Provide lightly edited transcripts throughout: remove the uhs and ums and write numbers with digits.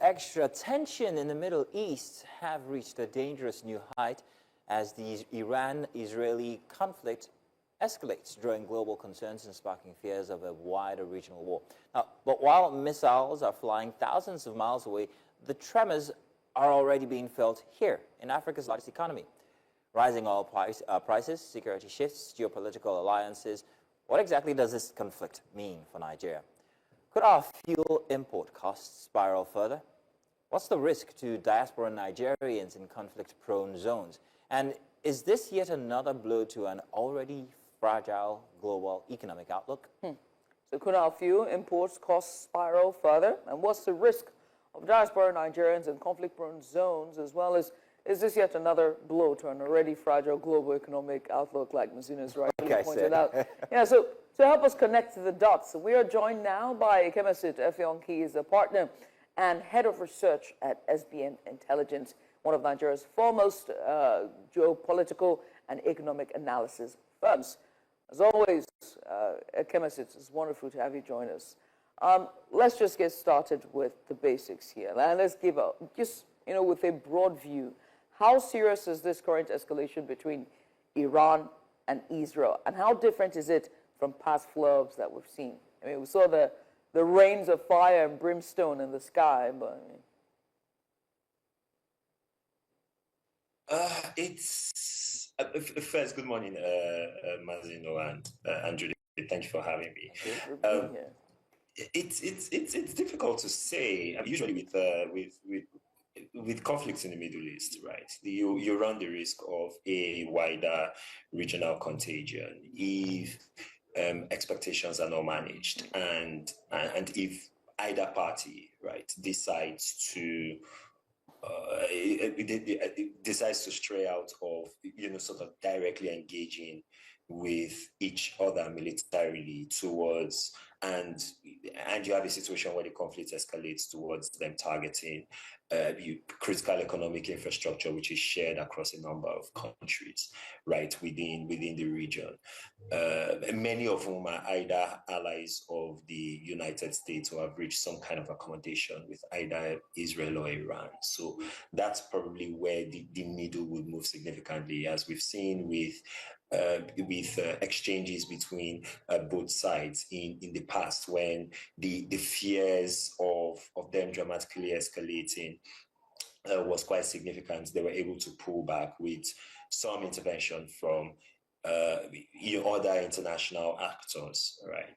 extra tension in the Middle East have reached a dangerous new height as the Iran-Israeli conflict escalates, drawing global concerns and sparking fears of a wider regional war. Now, but while missiles are flying thousands of miles away, the tremors are already being felt here in Africa's largest economy. Rising oil prices, security shifts, geopolitical alliances. What exactly does this conflict mean for Nigeria? Could our fuel import costs spiral further? What's the risk to diaspora Nigerians in conflict-prone zones? And is this yet another blow to an already fragile global economic outlook? So could our fuel imports costs spiral further? And what's the risk of diaspora Nigerians in conflict-prone zones, as well as is this yet another blow to an already fragile global economic outlook, like Mazina's rightly pointed out? Yeah, so to help us connect the dots, we are joined now by Ikemesit Effiong. He is a partner and head of research at SBN Intelligence, one of Nigeria's foremost geopolitical and economic analysis firms. As always, Ikemesit, it's wonderful to have you join us. Let's just get started with the basics here. And let's give a, just, with a broad view, how serious is this current escalation between Iran and Israel? And how different is it from past floods that we've seen? I mean, we saw the rains of fire and brimstone in the sky, but it's first. Good morning, Mazino and Andrew. Thank you for having me. It's difficult to say. Usually with conflicts in the Middle East, right? You run the risk of a wider regional contagion if expectations are not managed, and if either party, right, decides to stray out of sort of directly engaging with each other militarily towards, and you have a situation where the conflict escalates towards them targeting critical economic infrastructure, which is shared across a number of countries, right, within the region. Many of whom are either allies of the United States or have reached some kind of accommodation with either Israel or Iran. So that's probably where the needle would move significantly, as we've seen with exchanges between both sides in the past, when the fears of them dramatically escalating was quite significant. They were able to pull back with some intervention from other international actors, right?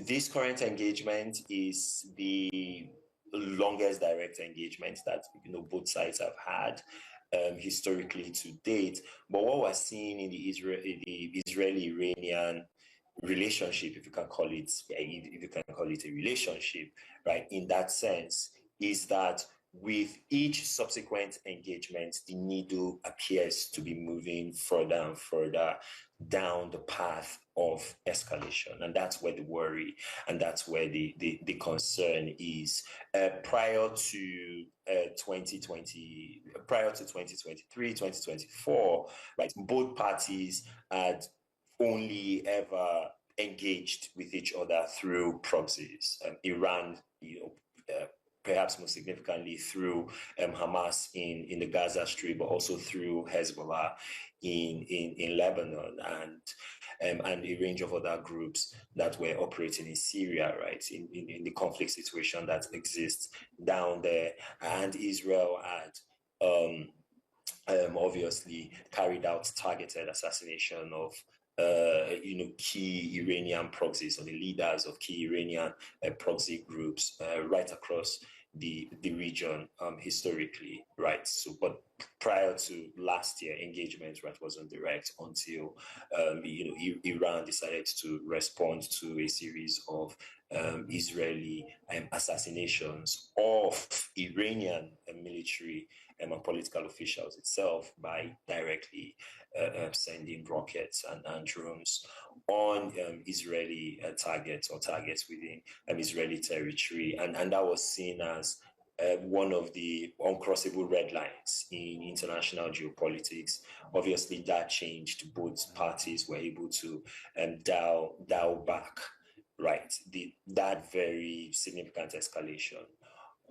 This current engagement is the longest direct engagement that both sides have had historically to date. But what we're seeing in the Israeli-Iranian relationship, if you can call it a relationship, right, in that sense, is that with each subsequent engagement, the needle appears to be moving further and further down the path of escalation. And that's where the worry and that's where the concern is. Prior to 2023, 2024, right, both parties had only ever engaged with each other through proxies. Iran, perhaps most significantly through Hamas in the Gaza Strip, but also through Hezbollah in Lebanon, and a range of other groups that were operating in Syria, right, in the conflict situation that exists down there. And Israel had obviously carried out targeted assassination of key Iranian proxies, or the leaders of key Iranian proxy groups right across the region historically, right? So, but prior to last year, engagement, right, wasn't direct until Iran decided to respond to a series of Israeli assassinations of Iranian military and political officials itself by directly sending rockets and drones on Israeli targets within Israeli territory. And that was seen as one of the uncrossable red lines in international geopolitics. Obviously, that changed. Both parties were able to dial back, right, that very significant escalation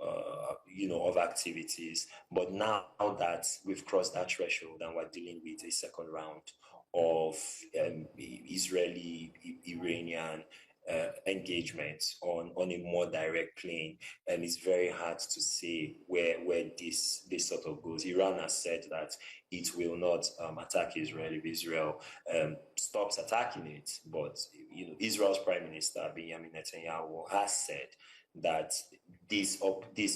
of activities. But now that we've crossed that threshold and we're dealing with a second round of Israeli-Iranian engagement on a more direct plane, and it's very hard to say where this sort of goes. Iran has said that it will not attack Israel if Israel stops attacking it. But Israel's Prime Minister Benjamin Netanyahu has said that this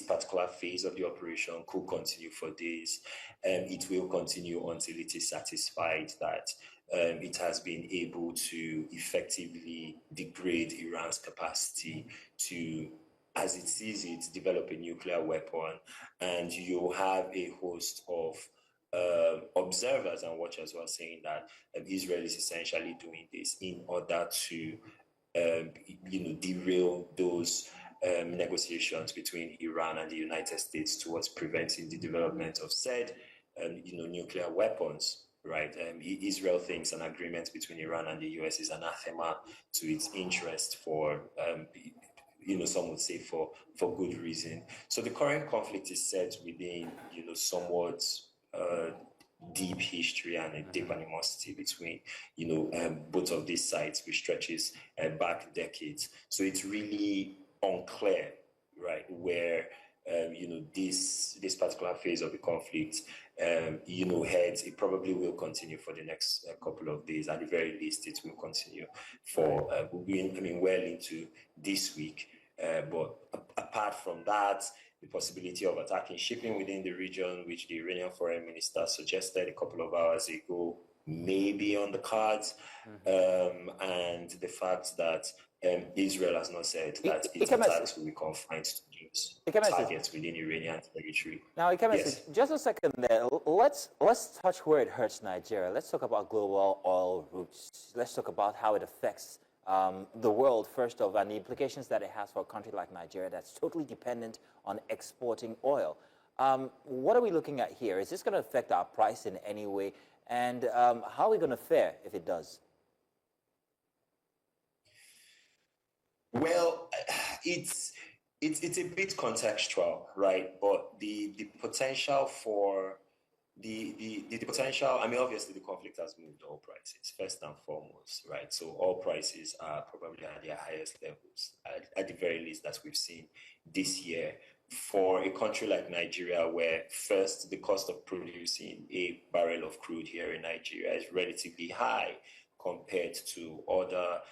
particular phase of the operation could continue for days, and it will continue until it is satisfied that it has been able to effectively degrade Iran's capacity to, as it sees it, develop a nuclear weapon. And you have a host of observers and watchers who are saying that Israel is essentially doing this in order to, derail those negotiations between Iran and the United States towards preventing the development of said, nuclear weapons. Right. Israel thinks an agreement between Iran and the US is anathema to its interest for, some would say for good reason. So the current conflict is set within, somewhat deep history and a deep animosity between, both of these sides, which stretches back decades. So it's really unclear, right, where this particular phase of the conflict heads. It probably will continue for the next couple of days. At the very least, it will continue for well into this week. But apart from that, the possibility of attacking shipping within the region, which the Iranian foreign minister suggested a couple of hours ago, may be on the cards, and the fact that Israel has not said that its attacks will be confined to targets within Iranian territory. Now, Ikemesit, just a second there. Let's touch where it hurts Nigeria. Let's talk about global oil routes. Let's talk about how it affects the world, first of all, and the implications that it has for a country like Nigeria that's totally dependent on exporting oil. What are we looking at here? Is this going to affect our price in any way? And how are we going to fare if it does? Well, it's a bit contextual, right? But the potential for the potential, obviously the conflict has moved oil prices first and foremost, right? So oil prices are probably at their highest levels, at the very least, that we've seen this year. For a country like Nigeria, where first the cost of producing a barrel of crude here in Nigeria is relatively high compared to other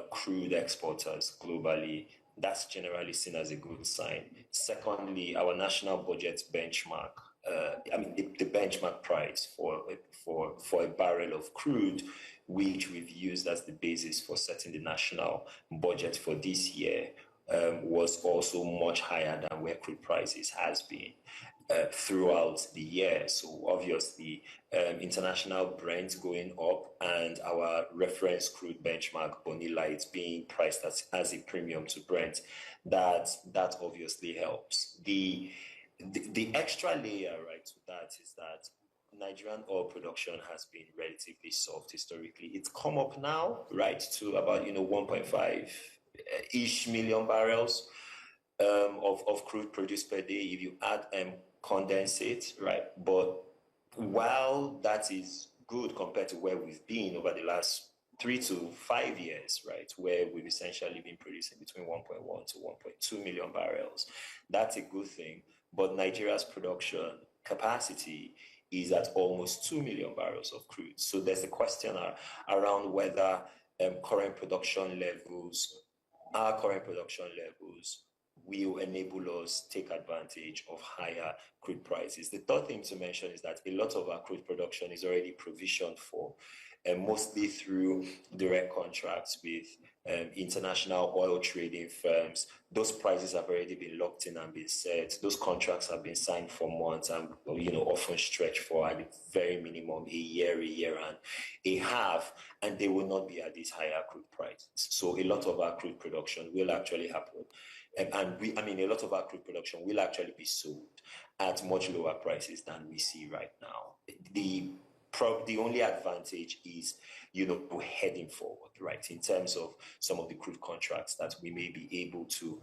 crude exporters globally, that's generally seen as a good sign. Secondly, our national budget benchmark, the benchmark price for a barrel of crude, which we've used as the basis for setting the national budget for this year, was also much higher than where crude prices has been throughout the year. So obviously, international Brent going up and our reference crude benchmark Bonny Light being priced as a premium to Brent, that obviously helps. The extra layer, right, to that is that Nigerian oil production has been relatively soft historically. It's come up now, right, to about 1.5-ish million barrels of crude produced per day if you add condensate, right? But while that is good compared to where we've been over the last 3 to 5 years, right, where we've essentially been producing between 1.1 to 1.2 million barrels, that's a good thing. But Nigeria's production capacity is at almost 2 million barrels of crude. So there's a question around whether our current production levels will enable us to take advantage of higher crude prices. The third thing to mention is that a lot of our crude production is already provisioned for, mostly through direct contracts with international oil trading firms. Those prices have already been locked in and been set. Those contracts have been signed for months and often stretch for at the very minimum a year and a half, and they will not be at this higher crude price. So a lot of our crude production will actually happen. A lot of our crude production will actually be sold at much lower prices than we see right now. The the only advantage is, heading forward, right? In terms of some of the crude contracts that we may be able to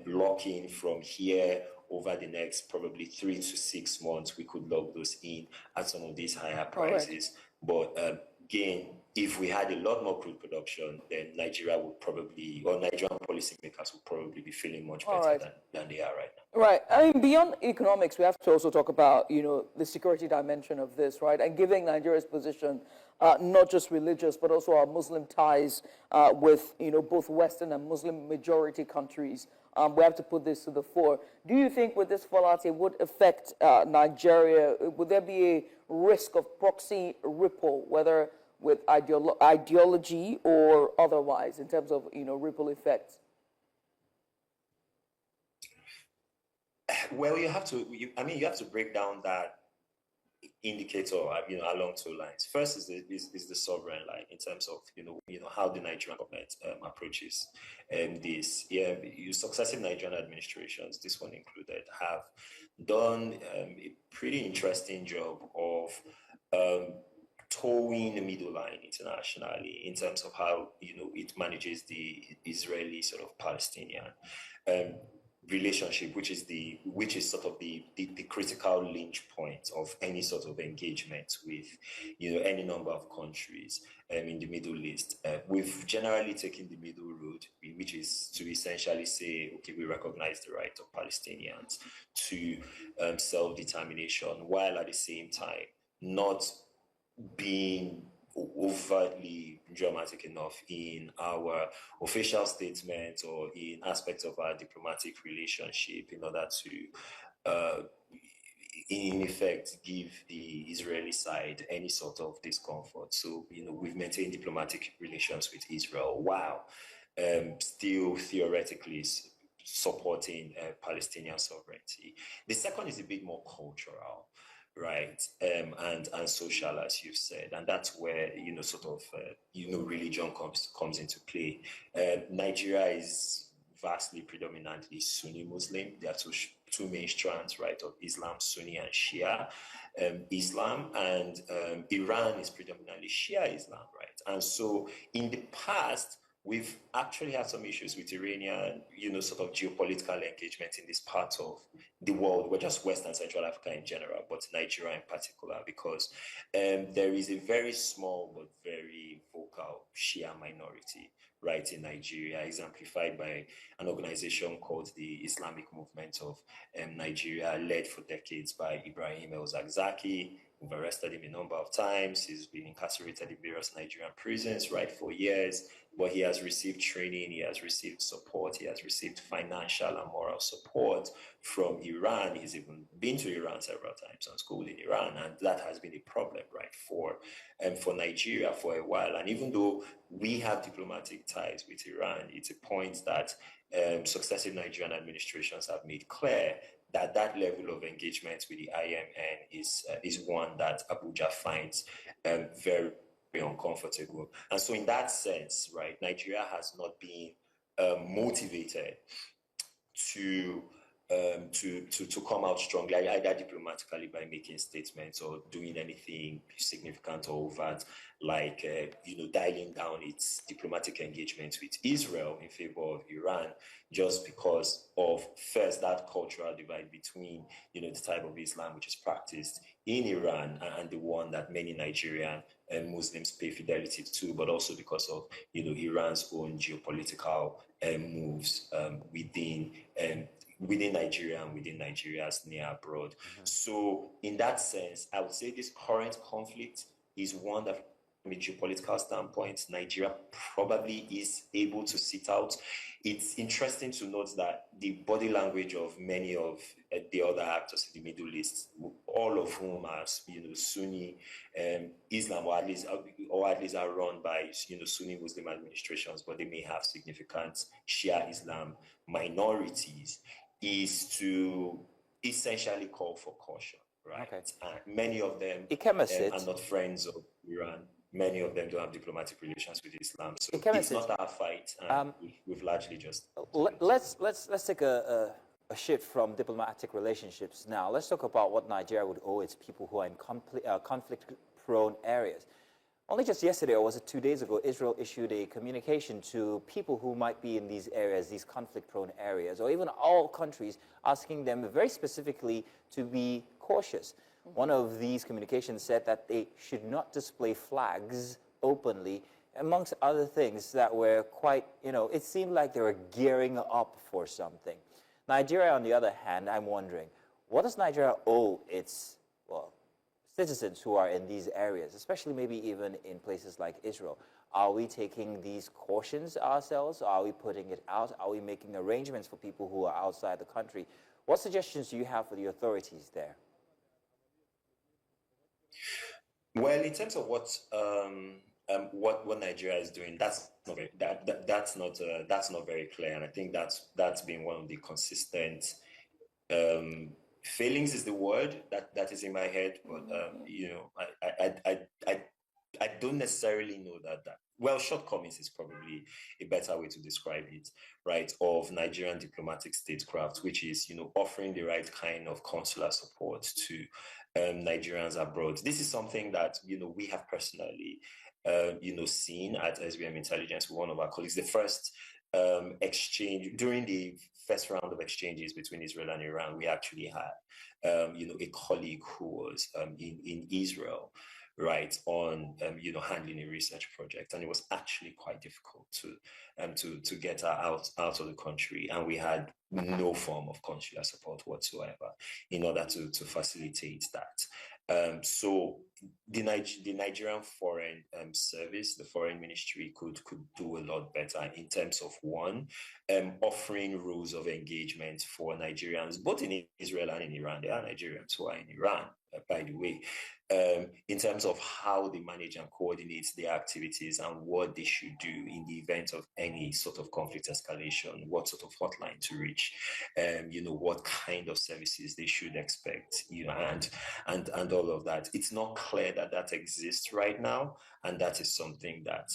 lock in from here over the next probably 3 to 6 months. We could lock those in at some of these higher prices. But again, if we had a lot more crude production, then Nigeria would probably, or Nigerian policymakers would probably be feeling much better than they are right now. Right. I mean, beyond economics, we have to also talk about, the security dimension of this, right? And given Nigeria's position, not just religious, but also our Muslim ties with, both Western and Muslim majority countries, we have to put this to the fore. Do you think with this fallout, it would affect Nigeria? Would there be a risk of proxy ripple, whether with ideology or otherwise, in terms of, ripple effects? Well, you have to break down that indicator, along two lines. First is the sovereign line in terms of how the Nigerian government approaches this. Yeah, successive Nigerian administrations, this one included, have done a pretty interesting job of towing the middle line internationally in terms of how it manages the Israeli sort of Palestinian relationship, which is sort of the critical lynch point of any sort of engagement with any number of countries in the Middle East. We've generally taken the middle road, which is to essentially say, okay, we recognize the right of Palestinians to self-determination, while at the same time not being overtly dramatic enough in our official statements or in aspects of our diplomatic relationship in order to in effect give the Israeli side any sort of discomfort. So we've maintained diplomatic relations with Israel while still theoretically supporting Palestinian sovereignty. The second is a bit more cultural, right, and social, as you've said, and that's where religion comes into play. Nigeria is vastly predominantly Sunni Muslim. There are two main strands, right, of Islam: Sunni and Shia Islam, and Iran is predominantly Shia Islam, right? And so in the past, we've actually had some issues with Iranian, sort of geopolitical engagement in this part of the world, or just West and Central Africa in general, but Nigeria in particular, because there is a very small but very vocal Shia minority, right, in Nigeria, exemplified by an organization called the Islamic Movement of Nigeria, led for decades by Ibrahim El-Zakzaky. We've arrested him a number of times. He's been incarcerated in various Nigerian prisons, right, for years. But he has received training, he has received support, he has received financial and moral support from Iran. He's even been to Iran several times and schooled in Iran, and that has been a problem, right, for Nigeria for a while. And even though we have diplomatic ties with Iran, it's a point that successive Nigerian administrations have made clear that level of engagement with the IMN is one that Abuja finds very uncomfortable. And so in that sense, right, Nigeria has not been motivated to come out strongly, either diplomatically by making statements or doing anything significant or overt, like dialing down its diplomatic engagement with Israel in favor of Iran, just because of, first, that cultural divide between the type of Islam which is practiced in Iran and the one that many Nigerian Muslims pay fidelity to, but also because of Iran's own geopolitical moves within Nigeria and within Nigeria's near abroad. Mm-hmm. So in that sense, I would say this current conflict is one that, from a geopolitical standpoint, Nigeria probably is able to sit out. It's interesting to note that the body language of many of the other actors in the Middle East, all of whom are Sunni Islam, or at least are run by Sunni Muslim administrations, but they may have significant Shia Islam minorities, is to essentially call for caution, right? Okay. Many of them are not friends of Iran. Many of them don't have diplomatic relations with Islam. So it's not our fight. We've largely just... Let's take a shift from diplomatic relationships now. Let's talk about what Nigeria would owe its people who are in conflict conflict-prone areas. Only just yesterday, or was it 2 days ago, Israel issued a communication to people who might be in these areas, these conflict-prone areas, or even all countries, asking them very specifically to be cautious. One of these communications said that they should not display flags openly, amongst other things that were quite, it seemed like they were gearing up for something. Nigeria, on the other hand, I'm wondering, what does Nigeria owe its, citizens who are in these areas, especially maybe even in places like Israel? Are we taking these cautions ourselves? Are we putting it out? Are we making arrangements for people who are outside the country? What suggestions do you have for the authorities there? Well, in terms of what Nigeria is doing, that's not very clear, and I think that's been one of the consistent failings is the word that is in my head, but I don't necessarily know that. Well, shortcomings is probably a better way to describe it, right? Of Nigerian diplomatic statecraft, which is offering the right kind of consular support to Nigerians abroad. This is something that we have personally seen at SBM Intelligence with one of our colleagues. The first exchange during the first round of exchanges between Israel and Iran, we actually had a colleague who was in Israel, right, on handling a research project, and it was actually quite difficult to get her out of the country, and we had no form of consular support whatsoever in order to facilitate that. So the Nigerian Foreign Service, the Foreign Ministry, could do a lot better in terms of one, offering rules of engagement for Nigerians, both in Israel and in Iran. There are Nigerians who are in Iran, by the way, in terms of how they manage and coordinate their activities and what they should do in the event of any sort of conflict escalation, what sort of hotline to reach, what kind of services they should expect, and all of that. It's not clear that exists right now, and that is something that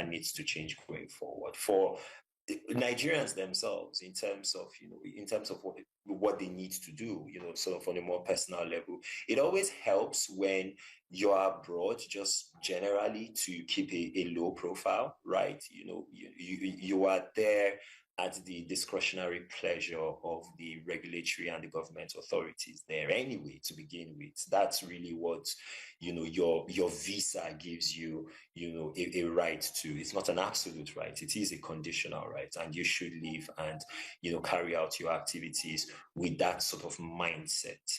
needs to change going forward for Nigerians themselves, in terms of what they need to do, sort of on a more personal level. It always helps when you're abroad, just generally, to keep a low profile, right? You are there at the discretionary pleasure of the regulatory and the government authorities there anyway, to begin with. That's really what your visa gives you a right to. It's not an absolute right, it is a conditional right, and you should live and carry out your activities with that sort of mindset,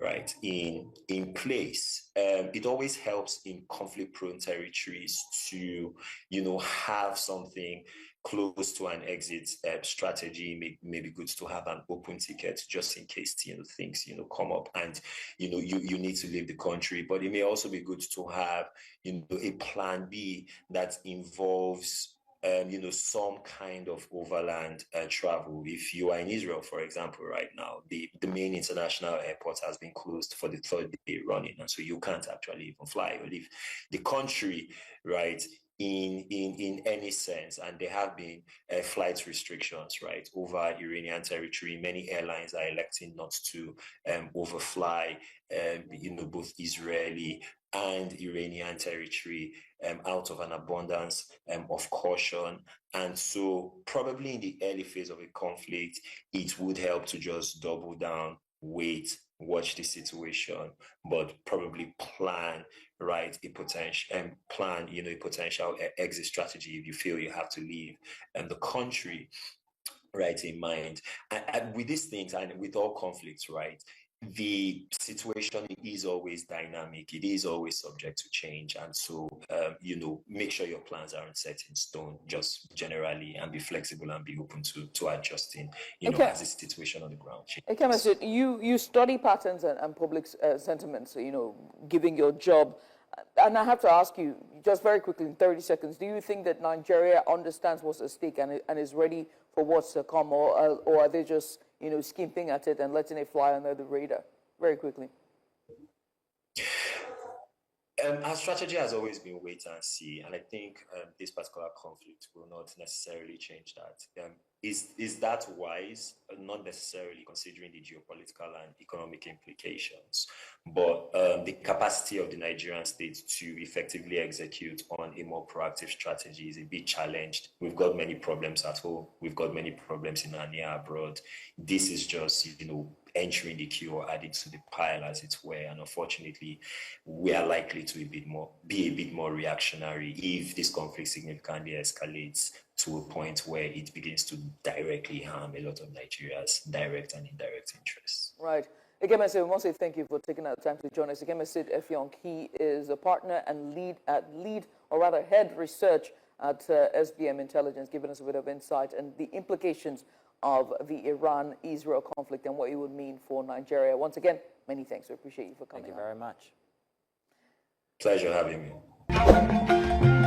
right, in place. It always helps in conflict-prone territories to have something close to an exit strategy. Maybe good to have an open ticket just in case things come up and you need to leave the country. But it may also be good to have a plan B that involves some kind of overland travel. If you are in Israel, for example, right now, the main international airport has been closed for the third day running, and so you can't actually even fly or leave the country, right, in any sense. And there have been flight restrictions, right, over Iranian territory. Many airlines are electing not to overfly both Israeli and Iranian territory out of an abundance of caution. And so probably in the early phase of a conflict, it would help to just double down, wait, watch the situation, but probably plan, right, a potential exit strategy if you feel you have to leave the country, right, in mind. And with these things and with all conflicts, right, the situation is always dynamic. It is always subject to change. And so, make sure your plans aren't set in stone, just generally, and be flexible and be open to adjusting, as the situation on the ground changes. Ikemesit, you study patterns and public sentiments, giving your job. And I have to ask you, just very quickly, in 30 seconds, do you think that Nigeria understands what's at stake and is ready for what's to come, or are they just, skimping at it and letting it fly under the radar? Very quickly. Our strategy has always been wait and see, and I think this particular conflict will not necessarily change that. Is that wise? Not necessarily, considering the geopolitical and economic implications, but the capacity of the Nigerian state to effectively execute on a more proactive strategy is a bit challenged. We've got many problems at home. We've got many problems in and near abroad. This is just, entering the queue or adding to the pile, as it were. And unfortunately, we are likely to be a bit more reactionary if this conflict significantly escalates to a point where it begins to directly harm a lot of Nigeria's direct and indirect interests. Right. Ikemesit, we want to say thank you for taking out time to join us. Ikemesit Effiong, he is a partner and head research at SBM Intelligence, giving us a bit of insight and the implications of the Iran-Israel conflict and what it would mean for Nigeria. Once again, many thanks. We appreciate you for coming. Thank you very much. Pleasure having me.